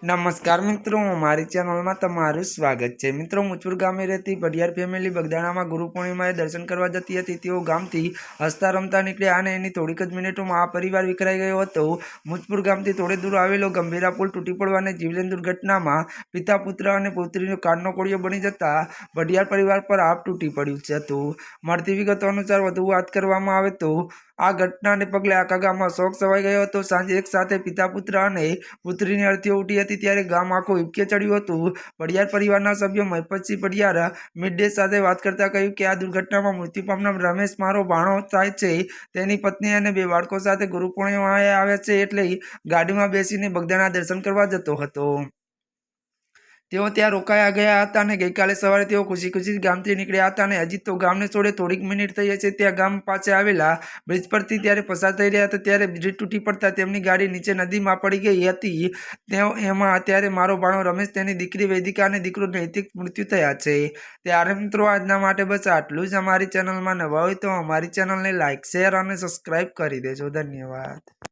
नमस्कार मित्रों, हमारी चैनल में तमारू स्वागत है। मित्रों, मुचपुर गामे रहती बडियार फैमिली बगदाणा में गुरु पूर्णिमाए दर्शन करवा जती हती। तेओ गामथी हसता रमता निकळ्या अने एनी थोड़ीक ज मिनिटों आ परिवार विखराई गयो हतो। मुचपुर गामथी थोड़े दूर आवेलो गंभीरा पुल तूटी पड़वानी जीवलेण दुर्घटना में पिता पुत्र और पुत्रीनो काननो कोळियो बनी जता बडियार परिवार पर आप तूटी पड्युं हतुं। मळती विगतो अनुसार वधु वात करवामां आवे तो आ घटनाने पगले आखा गाममां शोक छवाई गयो हतो। सांजे एक साथे पिता पुत्र अने पुत्रीनी अरतीओ उठी हती त्यारे गाम आखुं हिबके चढ़्युं हतुं। बडियार परिवारना सभ्यो महिपतसिंह बडियार मिड-डे साथे वात करता कह्युं के आ दुर्घटनामां मृत्यु पामनार रमेश मारो भाणो थाय छे। तेनी पत्नी अने बे बाळको साथे गुरु पूर्णिमाए आव्या छे એટલે ગાડીમાં બેસીને બગદાણા દર્શન કરવા જતો હતો। તેઓ ત્યાં રોકાયા ગયા હતા અને ગઈકાલે સવારે તેઓ ખુશી ખુશી ગામથી નીકળ્યા હતા અને હજી તો ગામને છોડે થોડીક મિનિટ થઈ હશે ત્યાં ગામ પાસે આવેલા બ્રિજ પરથી ત્યારે પસાર થઈ રહ્યા હતા ત્યારે બ્રિજ તૂટી પડતા તેમની ગાડી નીચે નદીમાં પડી ગઈ હતી। તેઓ એમાં અત્યારે મારો ભાણો રમેશ તેની દીકરી વૈદિકા અને દીકરો નૈતિક મૃત્યુ થયા છે। ત્યારે મિત્રો આજના માટે બસ આટલું જ। અમારી ચેનલમાં નવા હોય તો અમારી ચેનલને લાઇક શેર અને સબસ્ક્રાઇબ કરી દેજો। ધન્યવાદ।